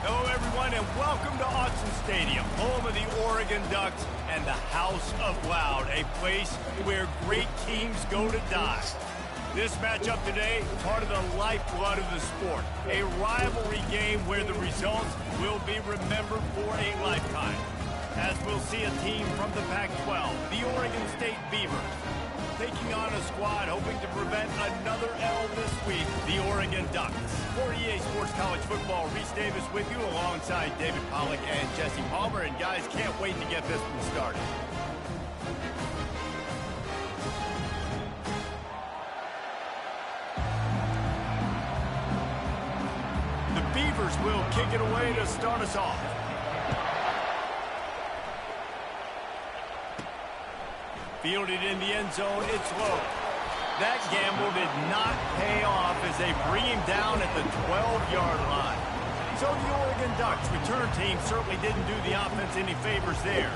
Hello, everyone, and welcome to Autzen Stadium, home of the Oregon Ducks and the House of Loud, a place where great teams go to die. This matchup today, part of the lifeblood of the sport, a rivalry game where the results will be remembered for a lifetime. As we'll see a team from the Pac-12, the Oregon State Beavers, taking on a squad hoping to prevent another L this week, the Oregon Ducks. For EA Sports College Football, Reese Davis with you alongside David Pollack and Jesse Palmer. And guys, can't wait to get this one started. The Beavers will kick it away to start us off. Fielded in the end zone, it's low. That gamble did not pay off as they bring him down at the 12-yard line. So the Oregon Ducks return team certainly didn't do the offense any favors there.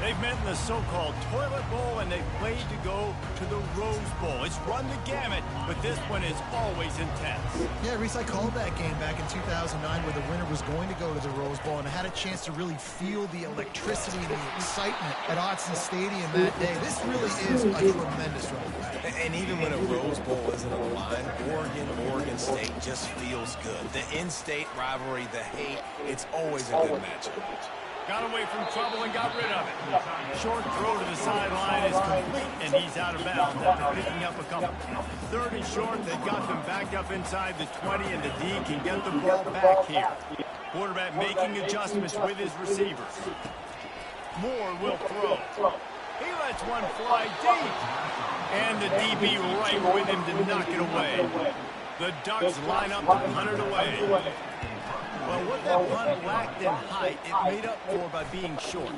They've met in the so-called toilet bowl, and they've played to go to the Rose Bowl. It's run the gamut, but this one is always intense. Yeah, Reese, I called that game back in 2009 where the winner was going to go to the Rose Bowl, and I had a chance to really feel the electricity and the excitement at Autzen Stadium that day. This really is a tremendous run. And even when a Rose Bowl isn't on the line, Oregon State just feels good. The in-state rivalry, the hate, it's always a good matchup. Got away from trouble and got rid of it. Short throw to the sideline is complete, and he's out of bounds after picking up a couple. Third and short, they've got them backed up inside the 20, and the D can get the ball back here. Quarterback making adjustments with his receivers. Moore will throw. He lets one fly deep. And the DB right with him to knock it away. The Ducks line up to punt it away. Well, what that punt lacked in height, it made up for by being short.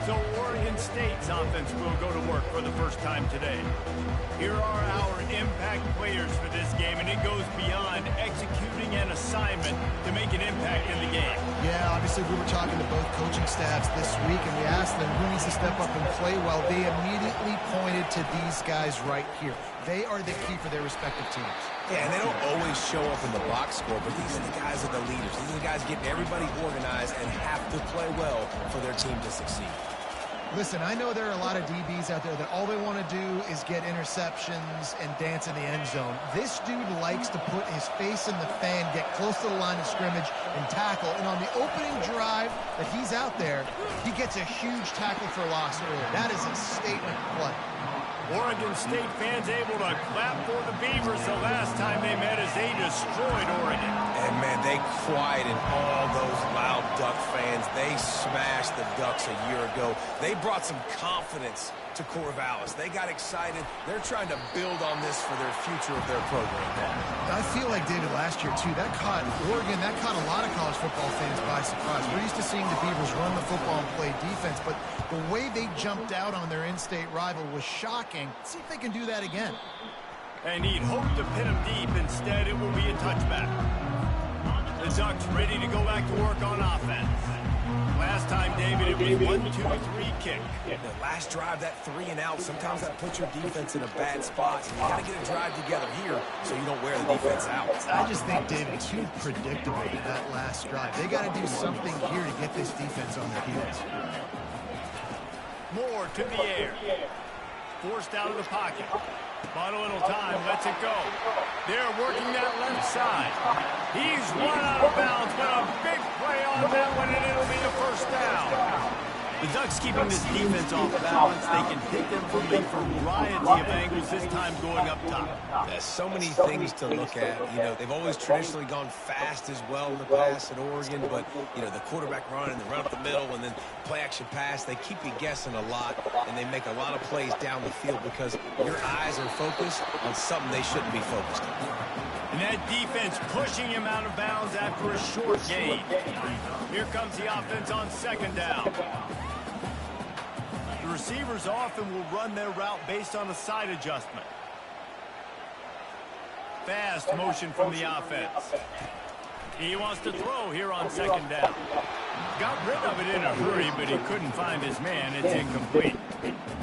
So Oregon State's offense will go to work for the first time today. Here are our impact players for this game, and it goes beyond executing an assignment to make an impact in the game. Yeah, obviously we were talking to both coaching staffs this week, and we asked them who needs to step up and play well. They immediately pointed to these guys right here. They are the key for their respective teams. Yeah, and they don't always show up in the box score, but these are the guys that are the leaders. These are the guys getting everybody organized and have to play well for their team to succeed. Listen, I know there are a lot of DBs out there that all they want to do is get interceptions and dance in the end zone. This dude likes to put his face in the fan, get close to the line of scrimmage, and tackle. And on the opening drive that he's out there, he gets a huge tackle for loss early. That is a statement play. Oregon State fans able to clap for the Beavers the last time they met as they destroyed Oregon. And, man, they quieted all those loud Duck fans. They smashed the Ducks a year ago. They brought some confidence to Corvallis. They got excited. They're trying to build on this for their future of their program. I feel like, David, last year, too, that caught Oregon, that caught a lot of college football fans by surprise. We're used to seeing the Beavers run the football and play defense, but the way they jumped out on their in-state rival was shocking. Let's see if they can do that again. And he'd hoped to pin him deep. Instead, it will be a touchback. The Ducks ready to go back to work on offense. Last time, David, it was 1-2-3 kick. The last drive, that 3 and out, sometimes that puts your defense in a bad spot. You got to get a drive together here so you don't wear the defense out. I just think, David, too predictable that last drive. They got to do something here to get this defense on their heels. Moore to the air. Forced out of the pocket. Bought a little time, lets it go. They're working that left side. He's run out of bounds, but a big play on that one, and it'll be a first down. The Ducks keeping this defense off balance. They can hit them from a variety of angles, this time going up top. There's so many things to look at. You know, they've always traditionally gone fast as well in the past at Oregon, but, you know, the quarterback run and the run up the middle and then play-action pass, they keep you guessing a lot, and they make a lot of plays down the field because your eyes are focused on something they shouldn't be focused on. And that defense pushing him out of bounds after a short gain. Here comes the offense on second down. The receivers often will run their route based on a side adjustment. Fast motion from the offense. He wants to throw here on second down. Got rid of it in a hurry, but he couldn't find his man. It's incomplete.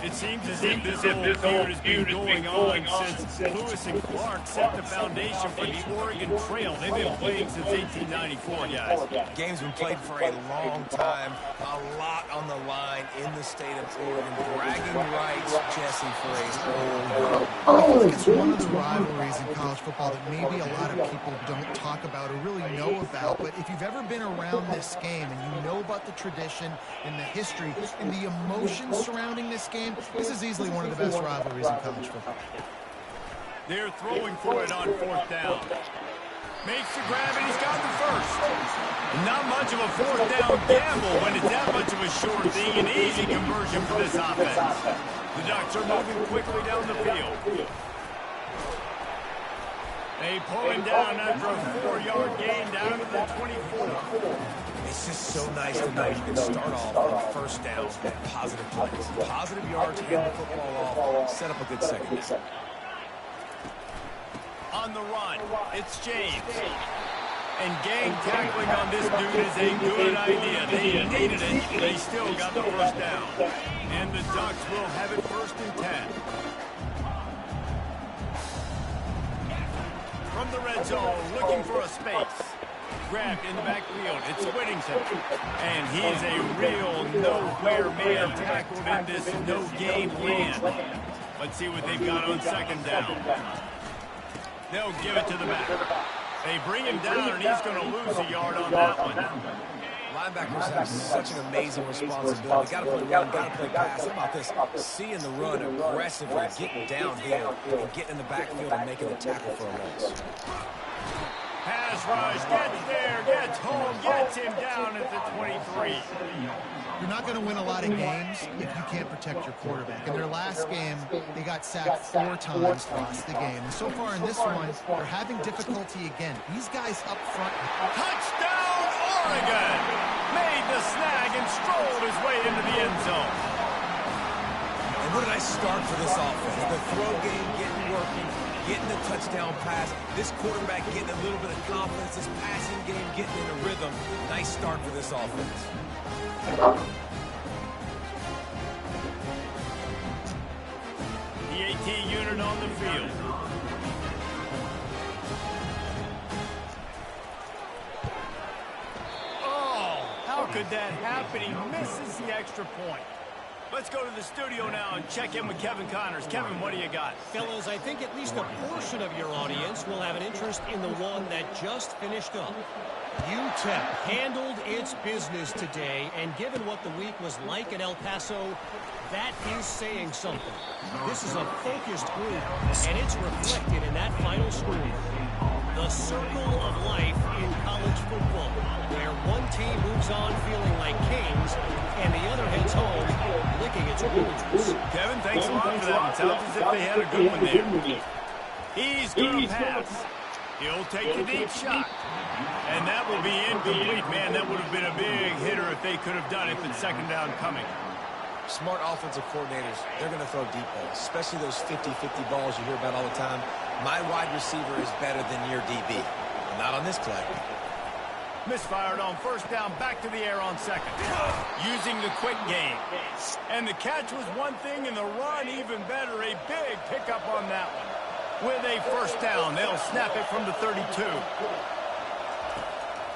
It seems as if this whole feud has been going on since Lewis and Clark set the foundation for the Oregon Trail. They've been playing since 1894, guys. Game's been played for a long time, a lot on the line in the state of Oregon. Bragging rights, Jesse, for a whole I think it's one of the rivalries in college football that maybe a lot of people don't talk about or really know about. But if you've ever been around this game and you know about the tradition and the history and the emotions surrounding this game, this is easily one of the best rivalries in college football. They're throwing for it on 4th down. Makes the grab, and he's got the first. Not much of a 4th down gamble when it's that much of a short thing. An easy conversion for this offense. The Ducks are moving quickly down the field. They pull him down after a 4-yard gain down to the 24. It's just so nice to know you can start off on 1st down with positive plays. Positive yards, hand the football off, set up a good second. On the run, it's James. And gang tackling on this dude is a good idea. They needed it. They still got the 1st down. And the Ducks will have it 1st and 10. From the red zone, looking for a space. Grabbed in the backfield. It's Whittington. And he's a real nowhere man tackled in this no-game land. Let's see what they've got on 2nd down. They'll give it to the back. They bring him down, and he's going to lose a yard on that one. Linebackers have such an amazing responsibility. Got to play run, got to play pass. How about this? Seeing the run aggressively, getting downhill, and getting in the backfield and making the tackle for a loss. Pass rush, gets there, gets home, gets him down at the 23. You're not going to win a lot of games if you can't protect your quarterback. In their last game, they got sacked 4 times, lost the game. And so far in this one, they're having difficulty again. These guys up front. Touchdown, Oregon! Made the snag and strolled his way into the end zone. And what a nice start for this offense. The throw game getting working, getting the touchdown pass. This quarterback getting a little bit of confidence. This passing game getting in a rhythm. Nice start for this offense. The AT unit on the field. Oh, how could that happen? He misses the extra point. Let's go to the studio now and check in with Kevin Connors. Kevin, what do you got? Fellas, I think at least a portion of your audience will have an interest in the one that just finished up. UTEP handled its business today, and given what the week was like in El Paso, that is saying something. This is a focused group, and it's reflected in that final score. The circle of life in college football, where one team moves on feeling like kings, and the other heads home licking its wounds. Kevin, thanks a lot for that. It sounds as if they had a good one there. He's going to pass. He'll take the deep shot. And that will be incomplete. Man, that would have been a big hitter if they could have done it with 2nd down coming. Smart offensive coordinators, they're going to throw deep balls, especially those 50-50 balls you hear about all the time. My wide receiver is better than your DB. Not on this play. Misfired on 1st down, back to the air on 2nd. Using the quick game. And the catch was one thing, and the run even better. A big pickup on that one. With a 1st down, they'll snap it from the 32.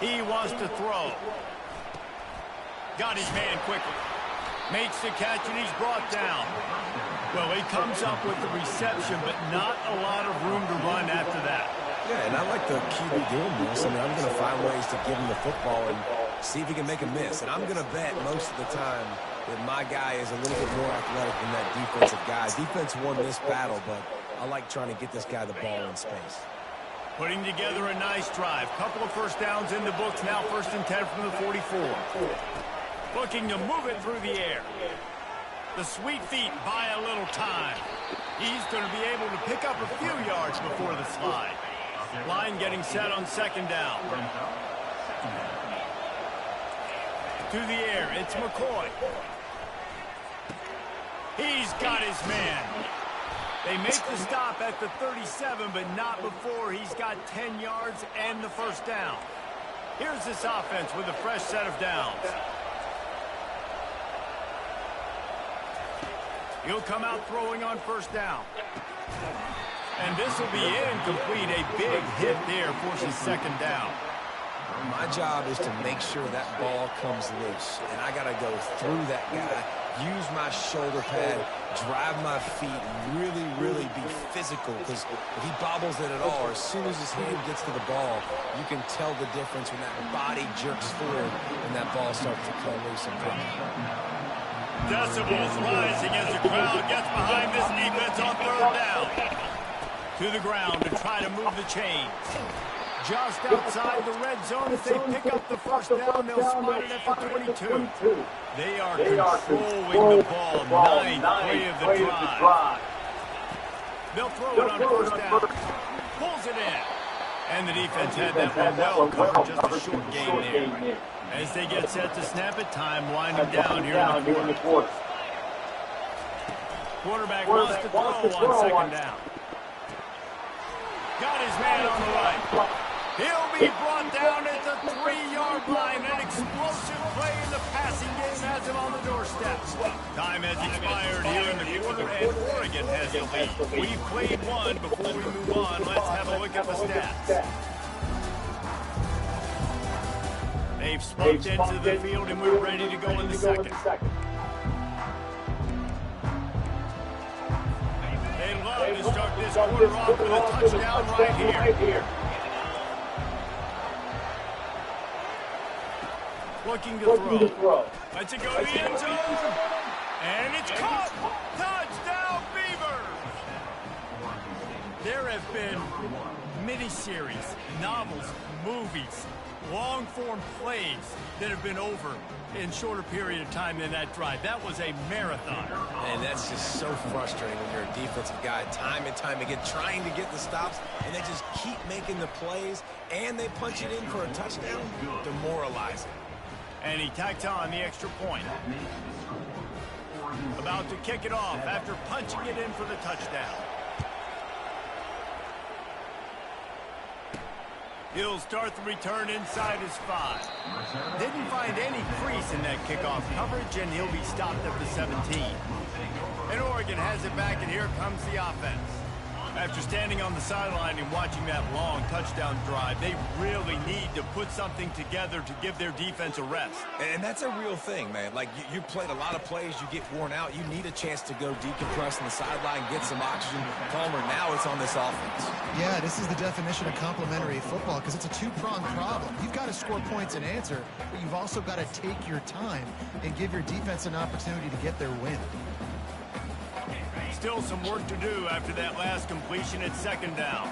He wants to throw. Got his man quickly. Makes the catch, and he's brought down. Well, he comes up with the reception, but not a lot of room to run after that. Yeah, and I like the QB doing this. I mean, I'm going to find ways to give him the football and see if he can make a miss. And I'm going to bet most of the time that my guy is a little bit more athletic than that defensive guy. Defense won this battle, but I like trying to get this guy the ball in space. Putting together a nice drive. Couple of 1st downs in the books. Now 1st and 10 from the 44. Looking to move it through the air. The sweet feet buy a little time. He's going to be able to pick up a few yards before the slide. Line getting set on 2nd down. To the air, it's McCoy. He's got his man. They make the stop at the 37, but not before he's got 10 yards and the 1st down. Here's this offense with a fresh set of downs. He'll come out throwing on first down. And this will be incomplete. A big hit there forces second down. My job is to make sure that ball comes loose, and I got to go through that guy, use my shoulder pad, drive my feet, really, really be physical, because if he bobbles it at all, or as soon as his hand gets to the ball, you can tell the difference when that body jerks forward and that ball starts to come loose and pop. Decibels rising as the crowd gets behind this defense on third down. To the ground to try to move the chains. Just outside the red zone, if they pick up the first down, they'll spot it at the 22. They are controlling the ball. Ninth play of the drive. They'll throw it on first down. Pulls it in. And the defense had that one well covered, just a short game there. As they get set to snap it, time winding down here in the fourth. Quarterback wants to throw on second down. Got his man on the right. He'll be brought down at the 3-yard line. An explosive play in the passing game has him on the doorstep. Time has expired here in the quarter, and Oregon has the lead. We've played one. Before we move on, let's have a look at the stats. They've spunked into the field, and we're ready to go in the second. They love to start this quarter off with a touchdown right here. Looking to throw. Lets it go to the end zone. And it's caught. Touchdown, Beavers. There have been miniseries, novels, movies, long-form plays that have been over in shorter period of time than that drive. That was a marathon. And that's just so frustrating when you're a defensive guy time and time again trying to get the stops, and they just keep making the plays, and they punch it in for a touchdown. Demoralizing. And he tacks on the extra point. About to kick it off after punching it in for the touchdown. He'll start the return inside his 5. Didn't find any crease in that kickoff coverage, and he'll be stopped at the 17. And Oregon has it back, and here comes the offense. After standing on the sideline and watching that long touchdown drive, they really need to put something together to give their defense a rest. And that's a real thing, man. Like, you played a lot of plays, you get worn out, you need a chance to go decompress on the sideline, get some oxygen. Palmer, now it's on this offense. Yeah, this is the definition of complementary football because it's a two-pronged problem. You've got to score points and answer, but you've also got to take your time and give your defense an opportunity to get their win. Still some work to do after that last completion at second down.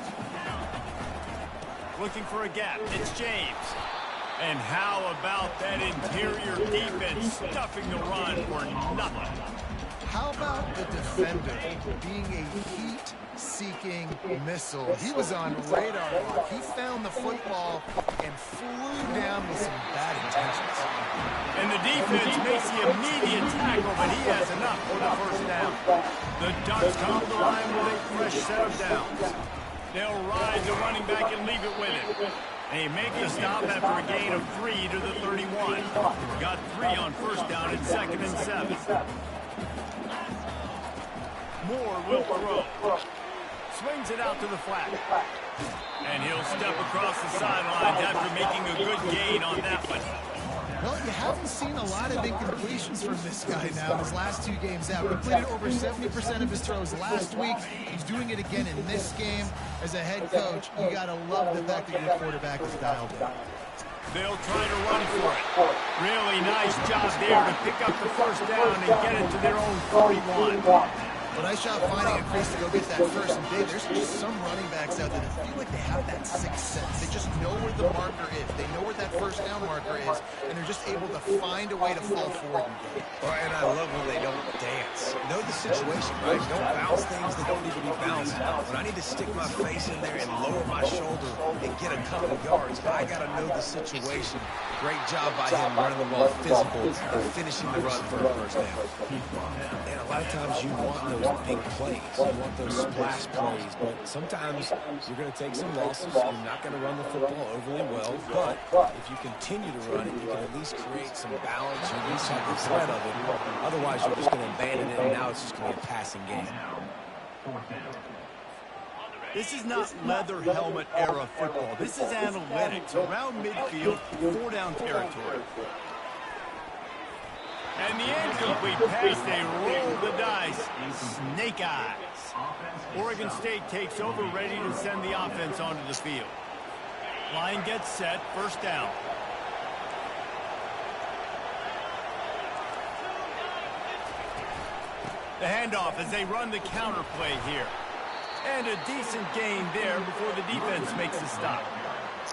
Looking for a gap. It's James. And how about that interior defense stuffing the run for nothing? How about the defender being a heat-seeking missile? He was on radar lock. He found the football and flew down with some bad intentions. And the defense makes the immediate tackle, but he has enough for the first down. The Ducks come to the line with a fresh set of downs. They'll ride the running back and leave it with him. They make the stop after a gain of 3 to the 31. Got 3 on first down at 2nd and 7. Moore will throw. Swings it out to the flat. And he'll step across the sidelines after making a good gain on that one. Well, you haven't seen a lot of incompletions from this guy now in his last 2 games out. Completed over 70% of his throws last week. He's doing it again in this game. As a head coach, you got to love the fact that your quarterback is dialed in. They'll try to run for it. Really nice job there to pick up the first down and get it to their own 41. But I shot finding a crease to go get that first. And Dave, there's just some running backs out there that feel like they have that sixth sense. They just know where the marker is. They know where that first down marker is, and they're just able to find a way to fall forward and get it. Well, and I love when they don't dance. Know the situation, right? Don't bounce things that don't need to be bounced. When I need to stick my face in there and lower my shoulder and get a couple of yards, I got to know the situation. Great job by him running the ball physical and finishing the run for a first down. And a lot of times you want those big plays. You want those splash plays. But sometimes you're going to take some losses. You're not going to run the football overly well. But if you continue to run it, you can at least create some balance. You at least have the threat of it. Otherwise, you're just going to abandon it, and now it's just going to be a passing game. This is not leather helmet era football. This is analytics. Around midfield, 4-down territory. And the incomplete pass, they roll the dice. Snake eyes. Oregon State takes over, ready to send the offense onto the field. Line gets set, first down. The handoff as they run the counter play here. And a decent gain there before the defense makes a stop.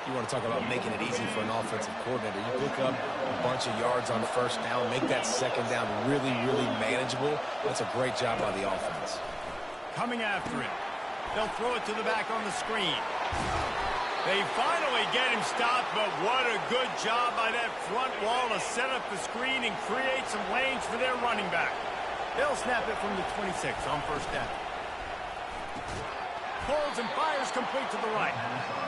You want to talk about making it easy for an offensive coordinator. You pick up a bunch of yards on first down, make that second down really, really manageable. That's a great job by the offense. Coming after it. They'll throw it to the back on the screen. They finally get him stopped, but what a good job by that front wall to set up the screen and create some lanes for their running back. They'll snap it from the 26 on first down. Pulls and fires complete to the right.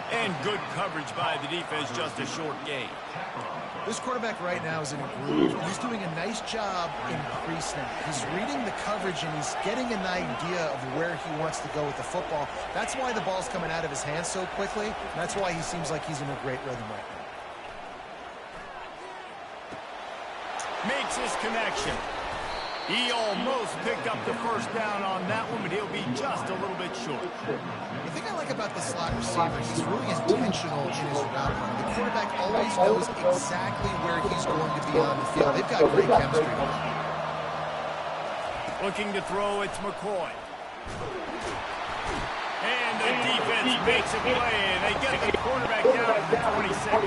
And good coverage by the defense, just a short gain. This quarterback right now is in a groove. He's doing a nice job in pre-snap. He's reading the coverage, and he's getting an idea of where he wants to go with the football. That's why the ball's coming out of his hands so quickly. And that's why he seems like he's in a great rhythm right now. Makes his connection. He almost picked up the first down on that one, but he'll be just a little bit short. The thing I like about the slot receiver, he's really intentional in his route running. The quarterback always knows exactly where he's going to be on the field. They've got great chemistry. Looking to throw, it's McCoy. And the defense makes a play, and they get the quarterback down to the 26.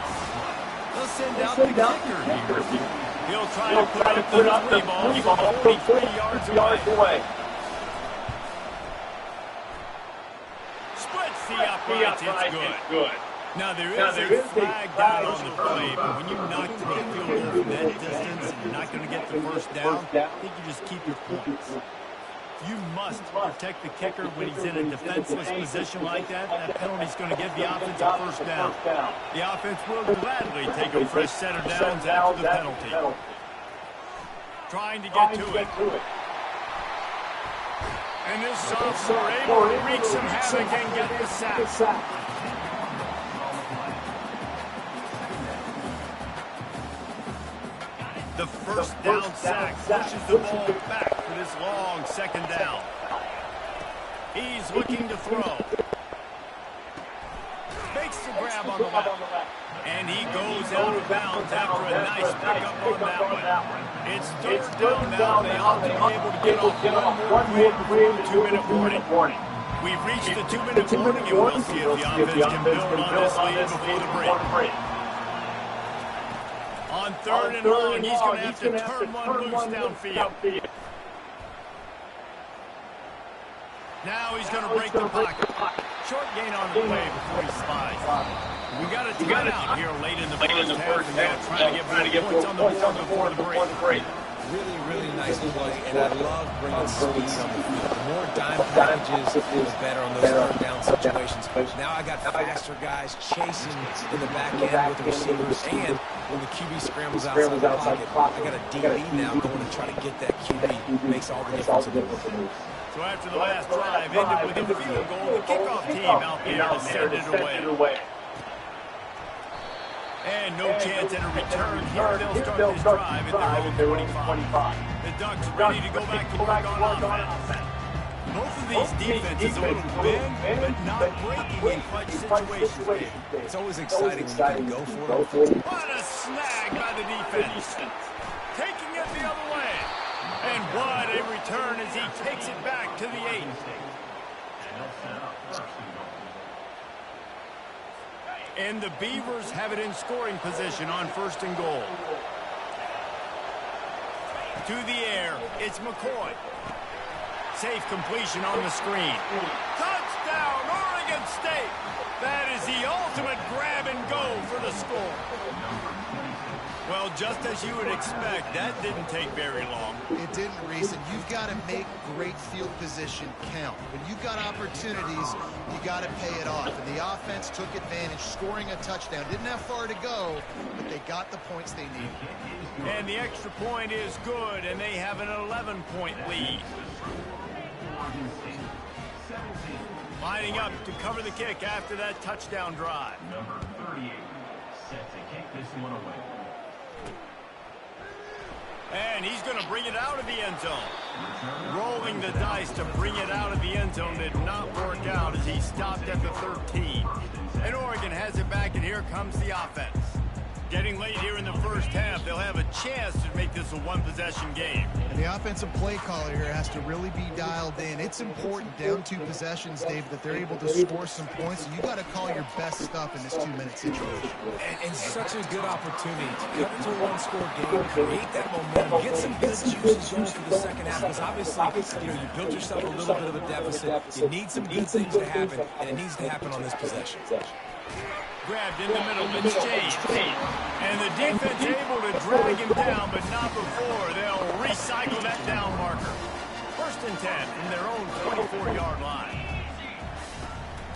They'll send out the kicker here. He'll try to put up the 3 ball from 43 yards away. Splits the uprights, it's good. Now, there is a flag down on the play, but when you knock to the field goal from that distance and you're not going to get the first down, I think you just keep your points. You must protect the kicker when he's in a defenseless position like that. That penalty's going to give the offense a first down. The offense will gladly take a fresh set of downs after the penalty. Trying to get to it. And this sophomore able to wreak some havoc and get the sack. The first down sack pushes the ball back for this long second down. He's looking to throw. Makes the grab on the left. And he goes out of bounds after a nice pickup on that one. It's third down now. They ought to be able to get off one more before the 2-minute warning. We've reached the 2-minute warning, and we'll see if the offense can build on this lead before the break. On third and long, he's going to have to turn one loose downfield. Now he's going to break the pocket. Short gain on the play before he slides. We got a timeout here late in the first half, and they're trying to get points on the board before the break. Really, really nice play, and I love bringing speed on the field. The more dime packages, the better on those third down situations. Now I got faster guys chasing in the back end with the receivers, and when the QB scrambles outside the pocket, I got a DB now going to try to get that QB. Makes all the difference in the world. So after the last drive ended with a field goal, the kickoff team out there to send it away. And no chance at a return here. They'll start this drive at their own 25. The Ducks ready to go back to work on offense. Both of these defenses a little bend, but not breaking in clutch situations. It's always exciting when you can go for it. What a snag by the defense. Taking it the other way. And what a return as he takes it back to the 8. And the Beavers have it in scoring position on first and goal. To the air, it's McCoy. Safe completion on the screen. Touchdown, Oregon State! That is the ultimate grab and go for the score. Well, just as you would expect, that didn't take very long. It didn't, Reese, and you've got to make great field position count. When you've got opportunities, you got to pay it off. And the offense took advantage, scoring a touchdown. Didn't have far to go, but they got the points they needed. And the extra point is good, and they have an 11-point lead. Lining up to cover the kick after that touchdown drive. Number 38, set to kick this one away. And he's going to bring it out of the end zone. Rolling the dice to bring it out of the end zone did not work out as he stopped at the 13. And Oregon has it back, and here comes the offense. Getting late here in the first half, they'll have a chance to make this a one-possession game. And the offensive play caller here has to really be dialed in. It's important down 2 possessions, Dave, that they're able to score some points. And you got to call your best stuff in this 2-minute situation. And such a good opportunity to cut into a one-score game, create that momentum, get some good juices going for the second half. Because obviously, you built yourself a little bit of a deficit. You need some good things to happen, and it needs to happen on this possession. Grabbed in the middle, it's James. And the defense able to drag him down, but not before they'll recycle that down marker. 1st and 10 from their own 24-yard line.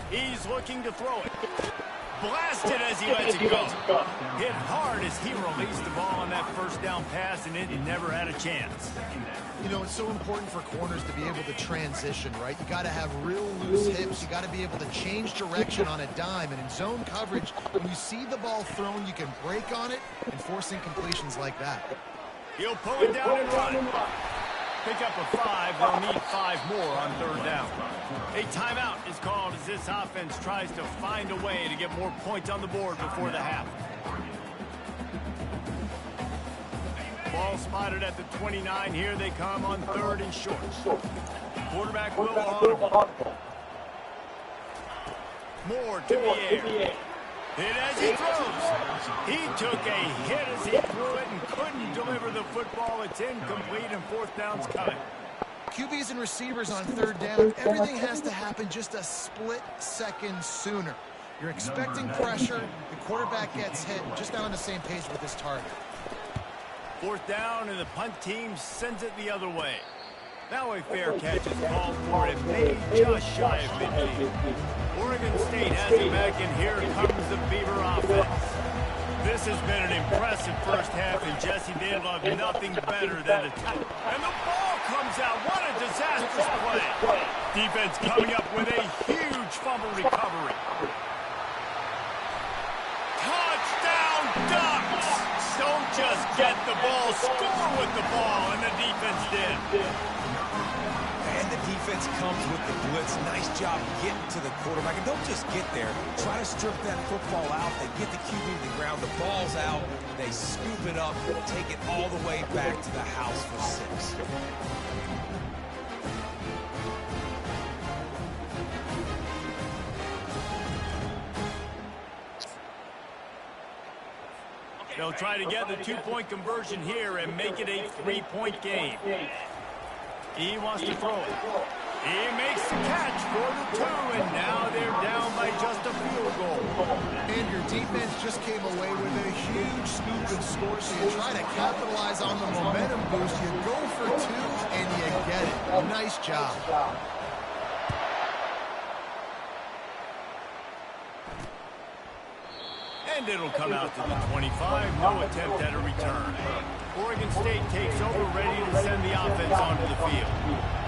He's looking to throw it. Blasted as he lets it go. Hit hard as he released the ball on that first down pass, and it never had a chance. You know, it's so important for corners to be able to transition, right? You got to have real loose hips. You got to be able to change direction on a dime. And in zone coverage, when you see the ball thrown, you can break on it and force incompletions like that. He'll pull it down and run. Pick up a 5. They'll need 5 more on 3rd down. A timeout is called as this offense tries to find a way to get more points on the board before the half. Ball spotted at the 29. Here they come on 3rd and short. Quarterback will audible. Moore to the air. Hit as he throws. He took a hit as he threw it and couldn't deliver the football. It's incomplete, and 4th down's coming. QBs and receivers on 3rd down, everything has to happen just a split second sooner. You're expecting pressure. The quarterback gets hit. Just not on the same page with his target. 4th down, and the punt team sends it the other way. Now a fair catch is called for it, made just shy of midfield. Oregon State has it back, and here comes the Beaver offense. This has been an impressive first half, and Jesse, they love nothing better than attack. And the ball comes out. What a disastrous play. Defense coming up with a huge fumble recovery. Touchdown Ducks! Don't just get the ball, score with the ball, and the defense did. And the defense comes with the blitz. Nice job getting to the quarterback. And don't just get there. Try to strip that football out. They get the QB to the ground. The ball's out. They scoop it up, take it all the way back to the house for 6. They'll try to get the 2-point conversion here and make it a 3-point game. He wants to throw it. He makes the catch for the 2, and now they're down by just a field goal. And your defense just came away with a huge scoop and score, so you try to capitalize on the momentum boost. You go for 2, and you get it. Nice job. And it'll come out to the 25. No attempt at a return. Oregon State takes over, ready to send the offense onto the field.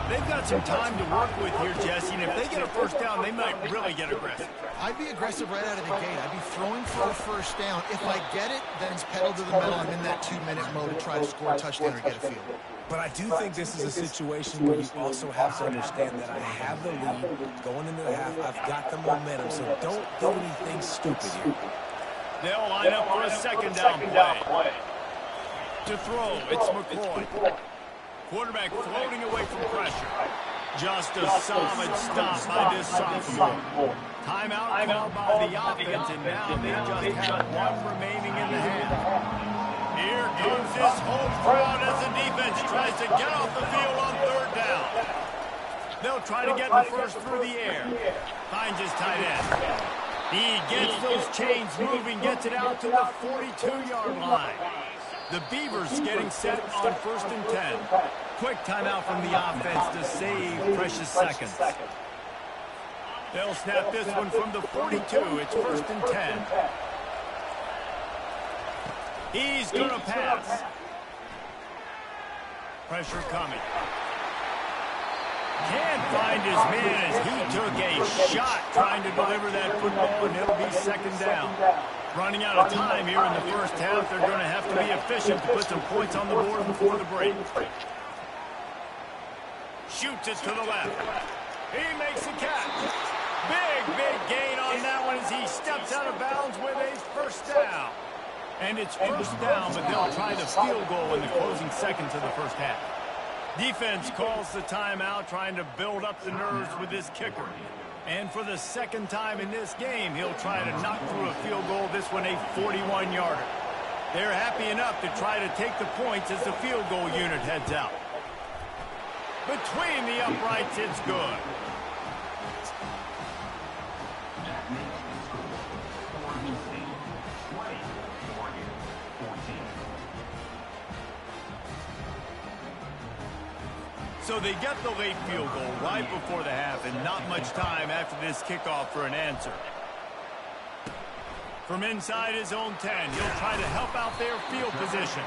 They've got some time to work with here, Jesse, and if they get a first down, they might really get aggressive. I'd be aggressive right out of the gate. I'd be throwing for a first down. If I get it, then it's pedal to the metal. I'm in that 2-minute mode to try to score a touchdown or get a field goal. But I do think this is a situation where you also have to understand that I have the lead going into the half. I've got the momentum, so don't do anything stupid here. They'll line up for a second down play. To throw, it's McCoy. Quarterback floating away from pressure. Just a solid stop by this sophomore. Timeout called by the offense, and now they just have 1 remaining in the half. Here comes this home crowd as the defense tries to get off the field on 3rd down. They'll try to get the first through the air. Finds his tight end. He gets those chains moving, gets it out to the 42-yard line. The Beavers getting set on 1st and 10. Quick timeout from the offense to save precious seconds. They'll snap this one from the 42. It's 1st and 10. He's going to pass. Pressure coming. Can't find his man as he took a shot trying to deliver that football, and it'll be 2nd down. Running out of time here in the first half. They're going to have to be efficient to put some points on the board before the break. Shoots it to the left. He makes a catch. Big gain on that one as he steps out of bounds with a 1st down. And it's 1st down, but they'll try the field goal in the closing seconds of the first half. Defense calls the timeout, trying to build up the nerves with this kicker. And for the 2nd time in this game, he'll try to knock through a field goal, this one a 41-yarder. They're happy enough to try to take the points as the field goal unit heads out. Between the uprights, it's good. So they get the late field goal right before the half, and not much time after this kickoff for an answer. From inside his own 10, he'll try to help out their field position.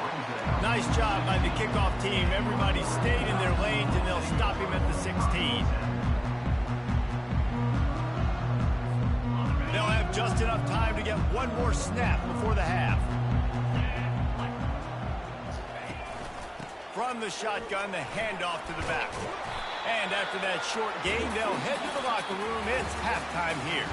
Nice job by the kickoff team. Everybody stayed in their lanes, and they'll stop him at the 16. They'll have just enough time to get one more snap before the half. From the shotgun, the handoff to the back. And after that short gain, they'll head to the locker room. It's halftime here.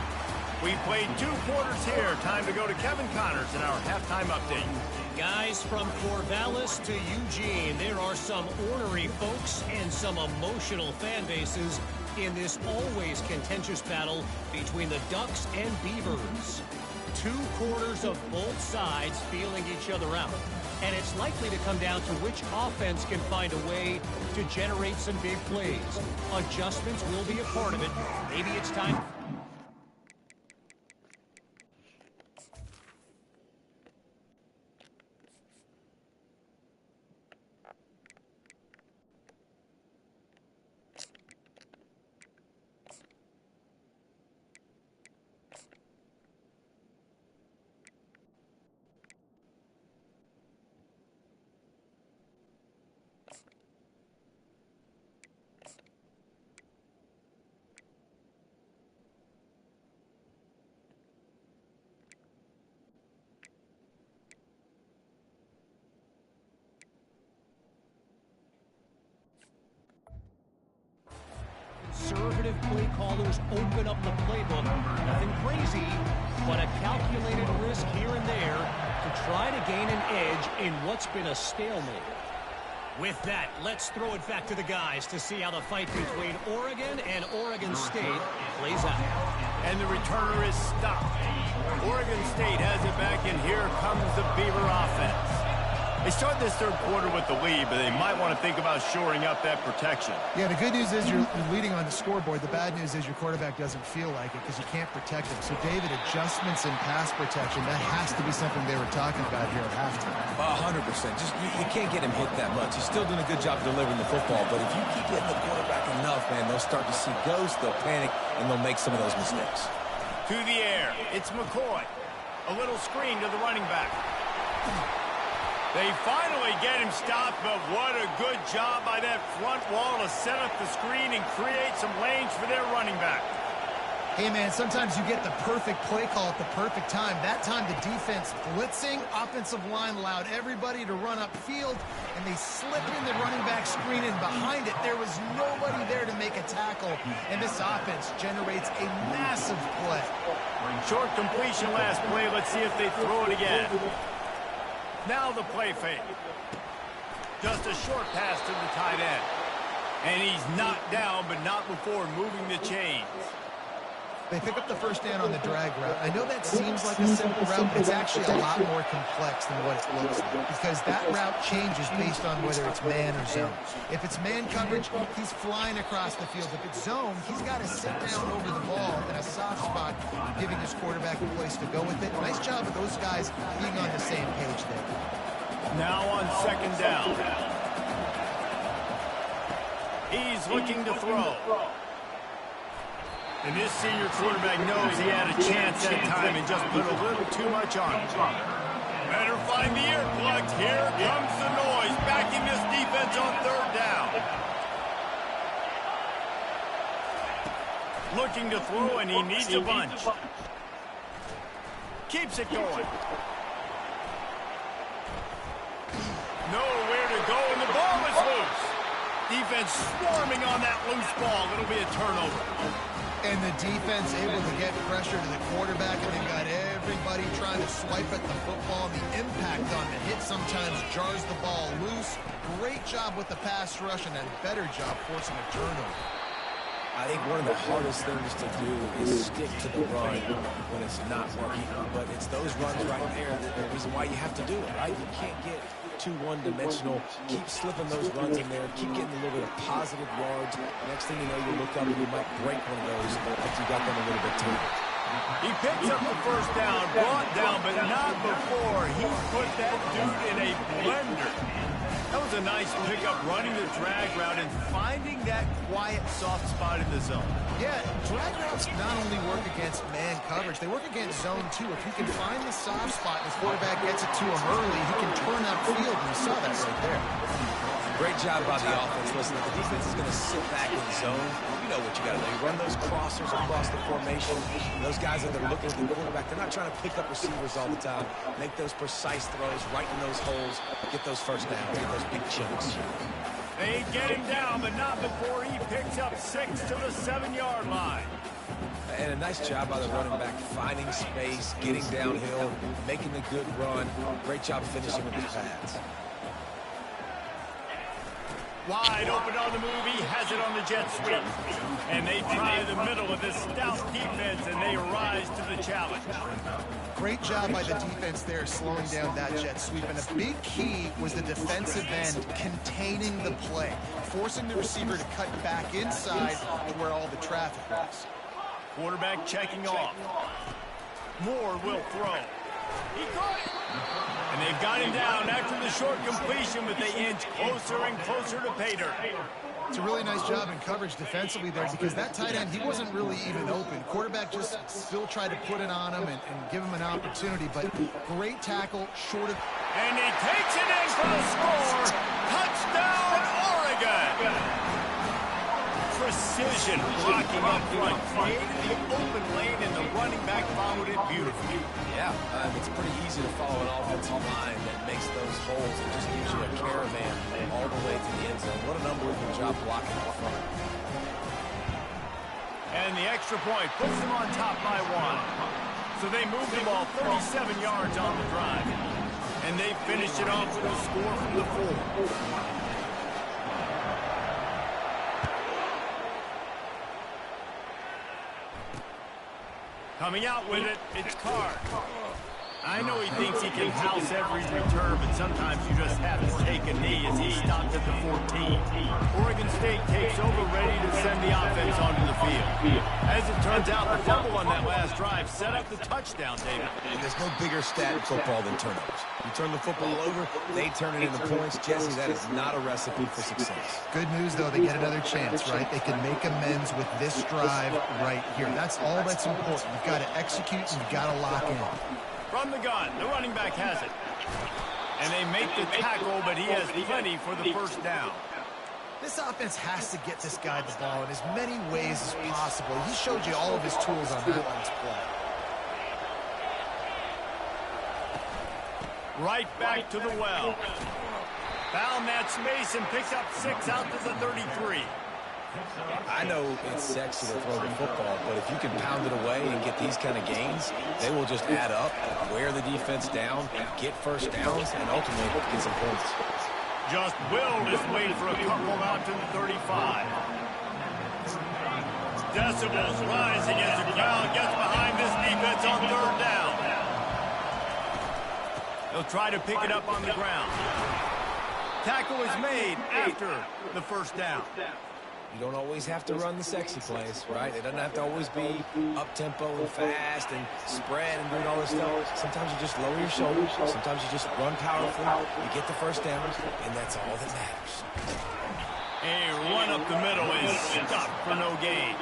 We played 2 quarters here. Time to go to Kevin Connors in our halftime update. Guys, from Corvallis to Eugene, there are some ornery folks and some emotional fan bases in this always contentious battle between the Ducks and Beavers. 2 quarters of both sides feeling each other out. And it's likely to come down to which offense can find a way to generate some big plays. Adjustments will be a part of it. Maybe it's time. Conservative play callers open up the playbook. Nothing crazy, but a calculated risk here and there to try to gain an edge in what's been a stalemate. With that, let's throw it back to the guys to see how the fight between Oregon and Oregon State plays out. And the returner is stopped. Oregon State has it back, and here comes the Beaver offense. They start this 3rd quarter with the lead, but they might want to think about shoring up that protection. Yeah, the good news is you're leading on the scoreboard. The bad news is your quarterback doesn't feel like it because you can't protect him. So, David, adjustments in pass protection, that has to be something they were talking about here at halftime. 100%. Just you can't get him hit that much. He's still doing a good job delivering the football, but if you keep hitting the quarterback enough, man, they'll start to see ghosts, they'll panic, and they'll make some of those mistakes. To the air, it's McCoy. A little screen to the running back. They finally get him stopped, but what a good job by that front wall to set up the screen and create some lanes for their running back. Hey, man, sometimes you get the perfect play call at the perfect time. That time the defense blitzing, offensive line allowed everybody to run upfield, and they slipped in the running back screen, and behind it there was nobody there to make a tackle, and this offense generates a massive play. Short completion last play. Let's see if they throw it again. Now the play fake. Just a short pass to the tight end. And he's knocked down, but not before moving the chains. They pick up the 1st down on the drag route. I know that seems like a simple route, but it's actually a lot more complex than what it looks like, because that route changes based on whether it's man or zone. If it's man coverage, he's flying across the field. If it's zone, he's got to sit down over the ball in a soft spot, giving his quarterback a place to go with it. Nice job of those guys being on the same page there. Now on second down. He's looking to throw. And this senior quarterback knows he had a chance that time and just put a little too much on it. Better find the earplugs. Here comes the noise, backing this defense on third down. Looking to throw, and he needs a bunch. Keeps it going. Nowhere to go, and the ball is loose. Defense swarming on that loose ball. It'll be a turnover. And the defense able to get pressure to the quarterback, and they've got everybody trying to swipe at the football. The impact on the hit sometimes jars the ball loose. Great job with the pass rush, and a better job forcing a turnover. I think one of the hardest things to do is stick to the run when it's not working. But it's those runs right there that the reason why you have to do it, right? You can't get too one-dimensional. Keep slipping those runs in there. Keep getting a little bit of positive yards. Next thing you know, you look up and you might break one of those if you got them a little bit tighter. He picks up the first down, brought down, but not before he put that dude in a blender. That was a nice pickup, running the drag route and finding that quiet, soft spot in the zone. Yeah, drag routes not only work against man coverage, they work against zone too. If he can find the soft spot and the quarterback gets it to him early, he can turn upfield, and you saw that right there. Great job by the offense. Listen, if the defense is going to sit back in zone, you know what you got to do. You run those crossers across the formation. Those guys that are looking at the quarterback, they're not trying to pick up receivers all the time. Make those precise throws right in those holes. Get those first downs. Get those big chunks. They get him down, but not before he picks up 6 to the 7-yard line. And a nice job by the running back, finding space, getting downhill, making a good run. Great job finishing with his pads. Wide open on the move, he has it on the jet sweep. And they try the middle of this stout defense, and they rise to the challenge. Great job by the defense there, slowing down that jet sweep. And a big key was the defensive end containing the play, forcing the receiver to cut back inside to where all the traffic was. Quarterback checking off. Moore will throw. He caught it. And they've got him down after the short completion, but they inch closer and closer to pay dirt. It's a really nice job in coverage defensively there, because that tight end, he wasn't really even open. Quarterback just still tried to put it on him and give him an opportunity, but great tackle, short of... And he takes it in for the score. Touchdown, Oregon! Precision blocking up front, created the open lane, and the running back followed it beautifully. Yeah, it's pretty easy to follow an offensive line that makes those holes and just gives you a caravan all the way to the end zone. What an unbelievable job blocking up front. And the extra point puts them on top by 1. So they move the ball 37 yards on the drive. And they finish it off with a score from the 4. Coming out with it, it's Carr. I know he thinks he can house every return, but sometimes you just have to take a knee as he stopped at the 14. Oregon State takes over, ready to send the offense onto the field. As it turns out, the fumble on that last drive set up the touchdown, David. And there's no bigger stat in football than turnovers. You turn the football over, they turn it into points. Jesse, that is not a recipe for success. Good news, though, they get another chance, right? They can make amends with this drive right here. That's all that's important. You've got to execute, and you've got to lock in. From the gun, the running back has it. And they make the tackle, but he has plenty for the first down. This offense has to get this guy the ball in as many ways as possible. He showed you all of his tools on that last play. Right back to the well. Found that space and picked up 6 out to the 33. I know it's sexy to throw the football, but if you can pound it away and get these kind of gains, they will just add up, wear the defense down, get first downs, and ultimately get some points. Just willed his way for a couple out to the 35. Decibels rising as the crowd gets behind this defense on third down. They'll try to pick it up on the ground. Tackle is made after the first down. You don't always have to run the sexy plays, right? It doesn't have to always be up-tempo and fast and spread and doing all this stuff. Sometimes you just lower your shoulders. Sometimes you just run powerfully. You get the first down, and that's all that matters. A run up the middle is stopped for no gain.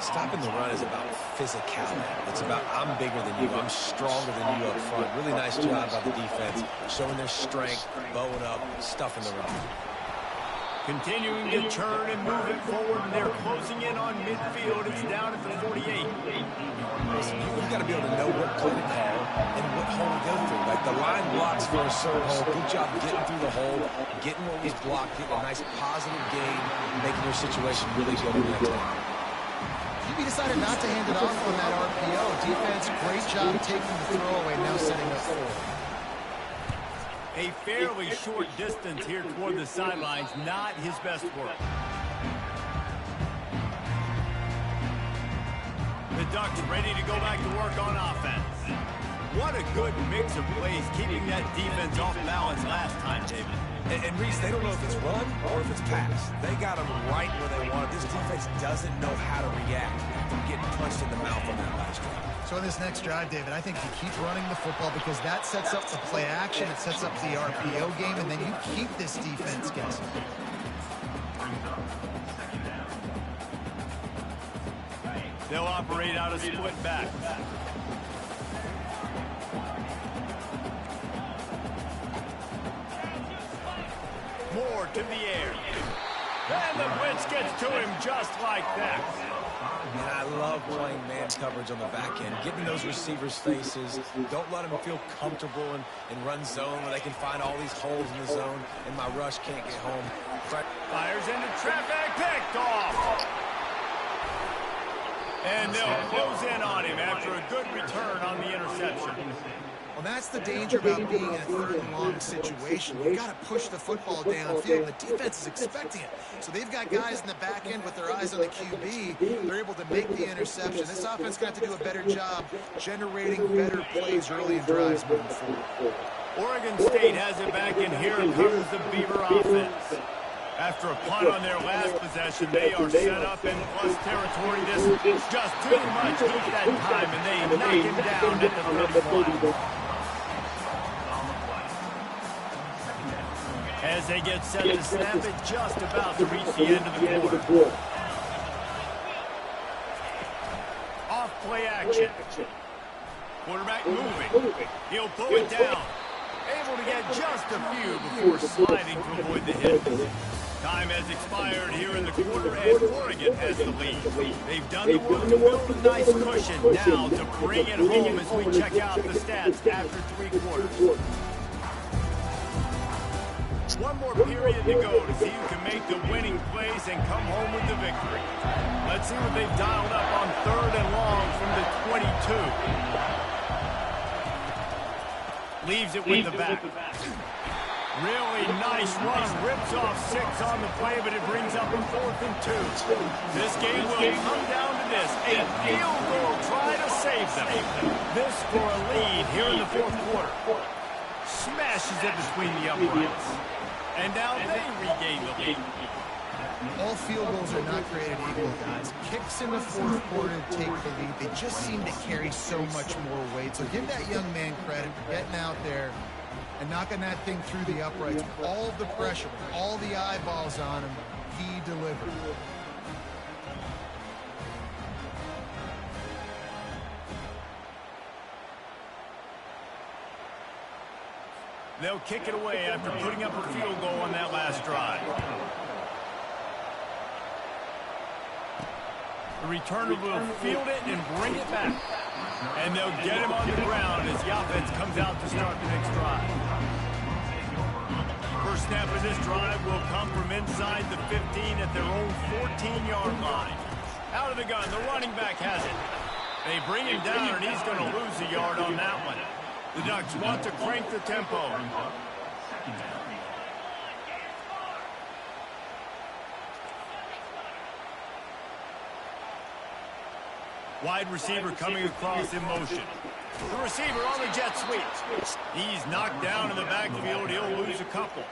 Stopping the run is about physicality. It's about I'm bigger than you, I'm stronger than you up front. Really nice job by the defense, showing their strength, bowing up, stuffing the run. Continuing to turn and move it forward, and they're closing in on midfield. It's down at the 48. Listen, you've got to be able to know what play to call and what hole to go through. Like the line blocks for a certain hole. Good job getting through the hole, getting what was blocked, getting a nice positive gain, making your situation really good in the next one. QB decided not to hand it off on that RPO. Defense, great job taking the throwaway, now setting up forward. A fairly short distance here toward the sidelines, not his best work. The Ducks ready to go back to work on offense. What a good mix of plays, keeping that defense off balance last time, David. And Reese, they don't know if it's run or if it's pass. They got them right where they want it. This defense doesn't know how to react from getting punched in the mouth on that last drive. So in this next drive, David, I think you keep running the football because that sets up the play action, it sets up the RPO game, and then you keep this defense guessing. They'll operate out a split back. Moore to the air. And the blitz gets to him just like that. And I love playing man coverage on the back end, getting those receivers' faces. Don't let them feel comfortable in run zone where they can find all these holes in the zone, and my rush can't get home. Fires into traffic, picked off. And they'll close in on him after a good return on the interception. Well, that's the danger about being in a third and long situation. You've got to push the football downfield. The defense is expecting it. So they've got guys in the back end with their eyes on the QB. They're able to make the interception. This offense got to do a better job generating better plays early in drives moving forward. Oregon State has it back, and here comes the Beaver offense. After a punt on their last possession, they are set up in plus territory. This is just too much heat that time, and they knock him down at the 35. As they get set to snap it, just about to reach the end of the quarter. Off play action. Quarterback moving. He'll pull it down. Able to get just a few before sliding to avoid the hit. Time has expired here in the quarter, and Oregon has the lead. They've done the work to build a nice cushion now to bring it home as we check out the stats after 3 quarters. One more period to go to see who can make the winning plays and come home with the victory. Let's see what they've dialed up on 3rd and long from the 22. Leaves it with the back. Really nice run. Rips off 6 on the play, but it brings up a 4th and 2. This game will come down to this. A field goal try to save them. This for a lead here in the 4th quarter. Smashes it between the uprights. And now they regain the lead. All field goals are not created equal, guys. Kicks in the 4th quarter take the lead. They just seem to carry so much more weight. So give that young man credit for getting out there and knocking that thing through the uprights. With all of the pressure, with all the eyeballs on him, he delivered. They'll kick it away after putting up a field goal on that last drive. The returner will field it and bring it back. And they'll get him on the ground as the offense comes out to start the next drive. First snap of this drive will come from inside the 15 at their own 14-yard line. Out of the gun, the running back has it. They bring him down, and he's going to lose a yard on that one. The Ducks want to crank the tempo. Wide receiver coming across in motion. The receiver on the jet sweep. He's knocked down in the backfield. He'll lose a couple.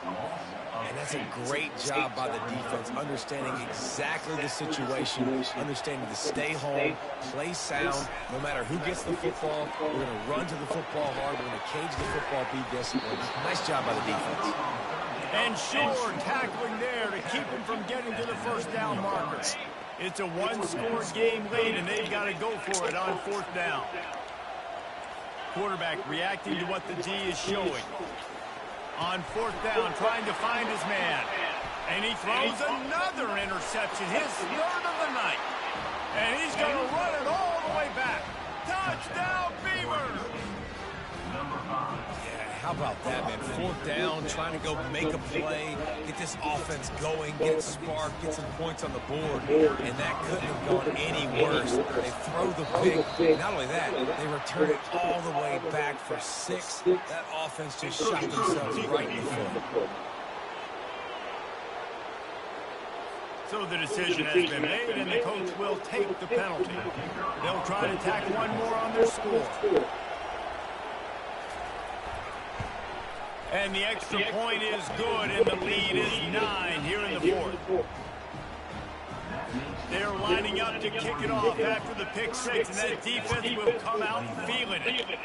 And that's a great job by the defense, understanding exactly the situation, understanding to stay home, play sound. No matter who gets the football, we're going to run to the football hard. We're going to cage the football, be disciplined. Nice job by the defense. And sure, tackling there to keep him from getting to the first down marker. It's a one-score game lead, and they've got to go for it on fourth down. Quarterback reacting to what the D is showing. On fourth down, trying to find his man. And he throws another interception, his third of the night. And he's going to run it all the way back. Touchdown, Beavers! Yeah, how about that, man? Fourth down, trying to go make a play, get this offense going, get spark, get some points on the board. And that couldn't have gone any worse. They throw the pick. Not only that, they return it all the way back for 6. That offense just shot themselves right in the foot. So the decision has been made, and the coach will take the penalty. They'll try to tack one more on their score. And the extra point is good, and the lead is 9 here in the fourth. They're lining up to kick it off after the pick 6, and that defense will come out feeling it.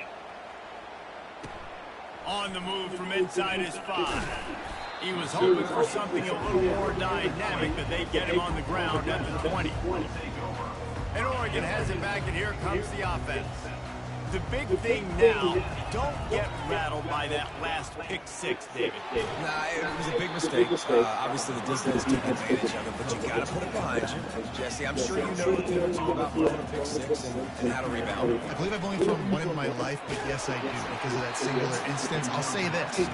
On the move from inside his 5. He was hoping for something a little more dynamic, but they get him on the ground at the 20. And Oregon has it back, and here comes the offense. The big thing now, don't get rattled by that last pick 6, David. Nah, it was a big mistake. Obviously, the defense took advantage of it, but you got to put it behind you. Jesse, I'm sure you know a thing or two about throwing a pick 6 and how to rebound. I believe I've only thrown one in my life, but yes, I do, because of that singular instance. I'll say this. You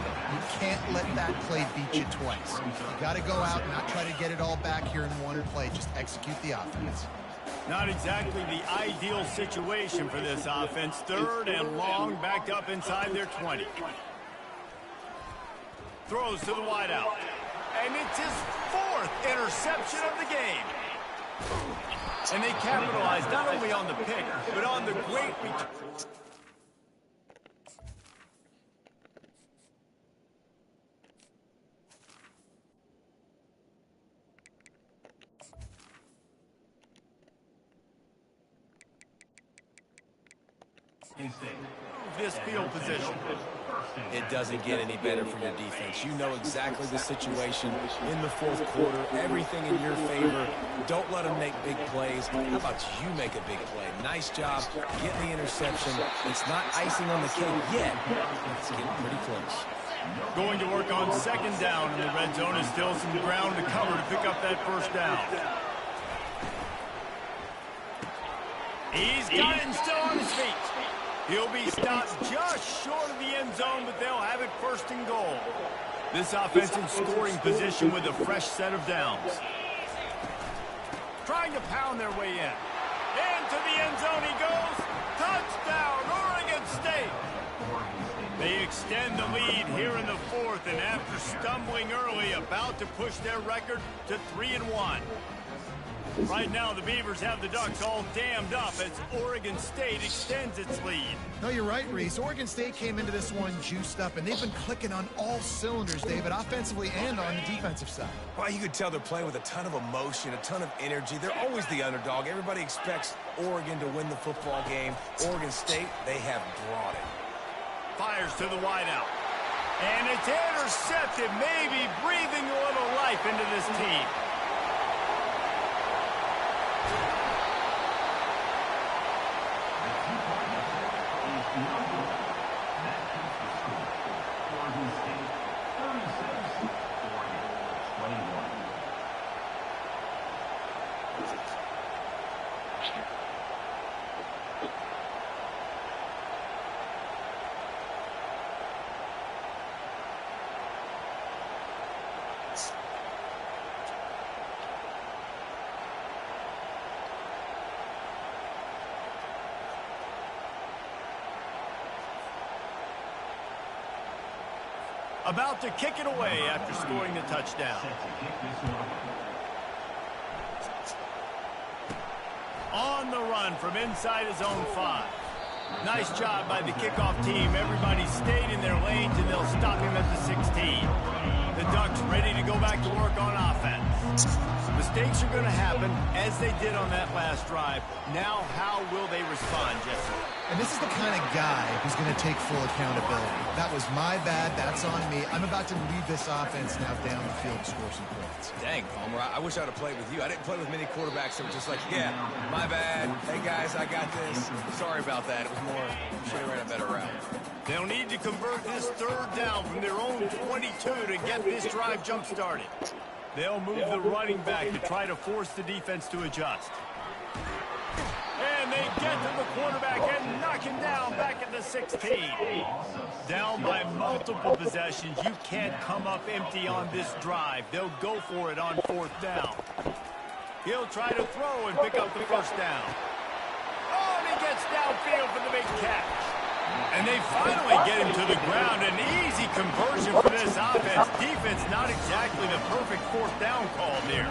can't let that play beat you twice. You got to go out and not try to get it all back here in one play. Just execute the offense. Not exactly the ideal situation for this offense. Third and long, backed up inside their 20. Throws to the wideout. And it's his 4th interception of the game. And they capitalize not only on the pick, but on the great return. This field position. It doesn't get any better for your defense. You know exactly the situation in the fourth quarter. Everything in your favor. Don't let them make big plays. How about you make a big play? Nice job getting the interception. It's not icing on the cake yet. It's getting pretty close. Going to work on second down in the red zone. Is still some ground to cover to pick up that first down. He's got it and still on his feet. He'll be stopped just short of the end zone, but they'll have it first and goal. This offense in scoring position with a fresh set of downs. Trying to pound their way in. Into the end zone he goes. Touchdown, Oregon State. They extend the lead here in the fourth, and after stumbling early, about to push their record to 3-1. Right now, the Beavers have the Ducks all dammed up as Oregon State extends its lead. No, you're right, Reese. Oregon State came into this one juiced up, and they've been clicking on all cylinders, David, offensively and on the defensive side. Well, you could tell they're playing with a ton of emotion, a ton of energy. They're always the underdog. Everybody expects Oregon to win the football game. Oregon State, they have brought it. Fires to the wideout. And it's intercepted, maybe breathing a little life into this team. About to kick it away after scoring the touchdown. On the run from inside his own 5. Nice job by the kickoff team. Everybody stayed in their lanes, and they'll stop him at the 16. The Ducks ready to go back to work on offense. Mistakes are going to happen, as they did on that last drive. Now, how will they respond, Jesse? And this is the kind of guy who's going to take full accountability. That was my bad. That's on me. I'm about to lead this offense now down the field to score some points. Dang, Palmer, I wish I would have played with you. I didn't play with many quarterbacks that were just like, yeah, my bad. Hey, guys, I got this. Sorry about that. It was more, should have ran a better route. They'll need to convert this third down from their own 22 to get this drive jump-started. They'll move the running back to try to force the defense to adjust. And they get to the quarterback and knock him down back at the 16. Down by multiple possessions. You can't come up empty on this drive. They'll go for it on fourth down. He'll try to throw and pick up the first down. Oh, and he gets downfield for the big catch. And they finally get him to the ground. An easy conversion for this offense. Defense not exactly the perfect fourth down call there.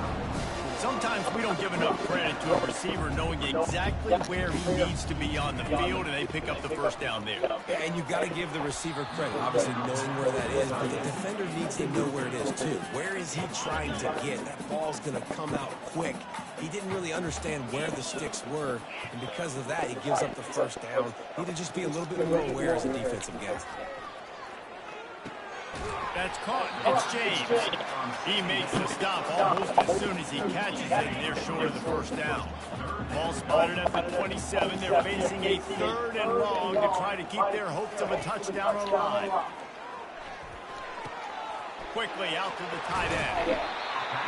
Sometimes we don't give enough credit to a receiver knowing exactly where he needs to be on the field, and they pick up the first down there. Yeah, and you've got to give the receiver credit, obviously knowing where that is, but the defender needs to know where it is too. Where is he trying to get? That ball's going to come out quick. He didn't really understand where the sticks were, and because of that, he gives up the first down. Need to just be a little bit more aware as a defensive guy. That's caught. It's James. He makes the stop almost as soon as he catches it, and they're short of the first down. Ball spotted at the 27. They're facing a third and long to try to keep their hopes of a touchdown alive. Quickly out to the tight end.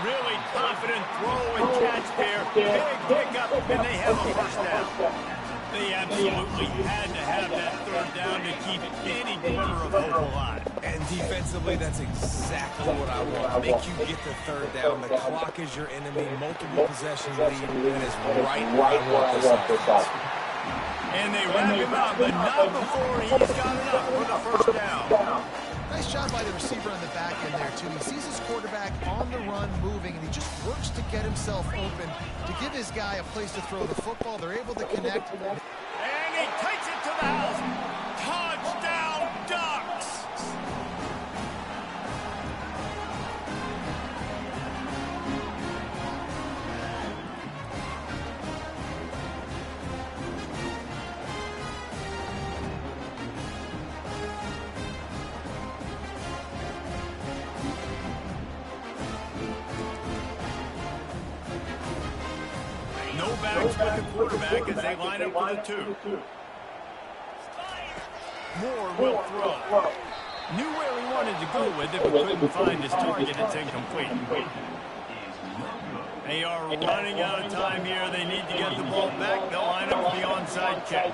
Really confident throw and catch there. Big pickup, and they have a first down. They absolutely had to have that third down to keep any glimmer of hope alive. And defensively, that's exactly what I want. Make you get the third down. The clock is your enemy. Multiple possession lead. That is right where I want this offense. And they wrap him up, but not before he's got enough for the first down. Nice job by the receiver on the back end there, too. He sees his quarterback on the run moving, and he just works to get himself open to give his guy a place to throw the football. They're able to connect. And he takes it to the house. Touchdown, Ducks! No backs with the quarterback as they line up for the two. Moore will throw. Knew where he wanted to go with it, but couldn't find his target. It's incomplete. They are running out of time here. They need to get the ball back. They'll line up for the onside kick.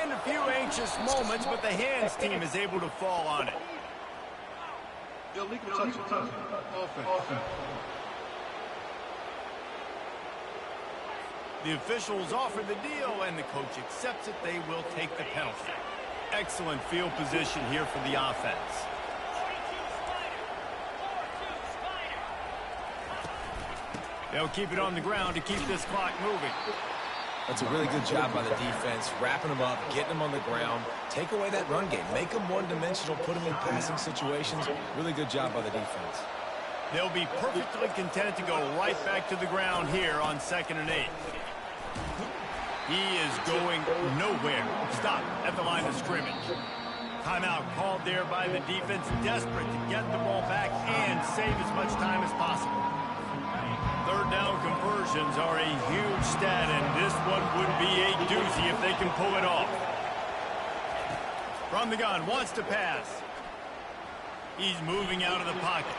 And a few anxious moments, but the hands team is able to fall on it. Illegal touch. Offense. The officials offer the deal, and the coach accepts it. They will take the penalty. Excellent field position here for the offense. They'll keep it on the ground to keep this clock moving. That's a really good job by the defense, wrapping them up, getting them on the ground. Take away that run game. Make them one-dimensional, put them in passing situations. Really good job by the defense. They'll be perfectly content to go right back to the ground here on 2nd and 8. He is going nowhere. Stop at the line of scrimmage. Timeout called there by the defense, desperate to get the ball back and save as much time as possible. Third down conversions are a huge stat, and this one would be a doozy if they can pull it off. From the gun, wants to pass. He's moving out of the pocket.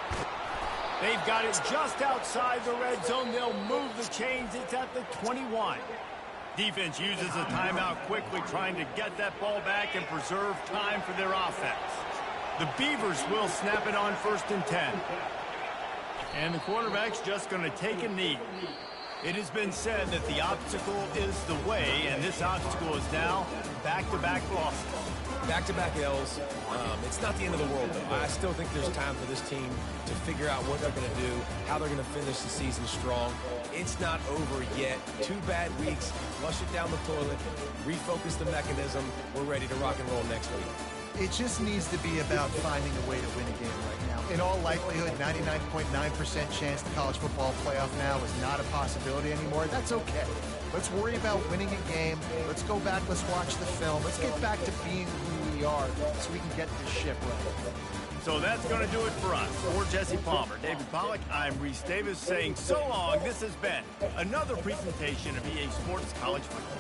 They've got it just outside the red zone. They'll move the chains. It's at the 21. Defense uses a timeout quickly, trying to get that ball back and preserve time for their offense. The Beavers will snap it on 1st and 10. And the quarterback's just going to take a knee. It has been said that the obstacle is the way, and this obstacle is now back-to-back losses. Back-to-back L's. It's not the end of the world, though. I still think there's time for this team to figure out what they're going to do, how they're going to finish the season strong. It's not over yet. 2 bad weeks. Flush it down the toilet. Refocus the mechanism. We're ready to rock and roll next week. It just needs to be about finding a way to win a game right now. In all likelihood, 99.9% chance the college football playoff now is not a possibility anymore. That's okay. Let's worry about winning a game. Let's go back. Let's watch the film. Let's get back to being who we are so we can get this ship right. So that's going to do it for us. For Jesse Palmer, David Pollack, I'm Reese Davis saying so long. This has been another presentation of EA Sports College Football.